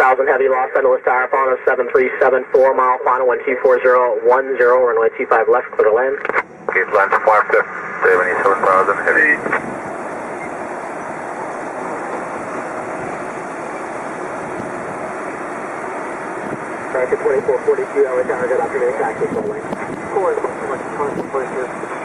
1000 heavy, Los Angeles Tower, final 7374, mile final 124010, runway 25 left, clear to land. Okay, land to 77,000 heavy. Traffic 2442, LA Tower, good afternoon, taxi, full lane. Of course, thanks so much, 2442.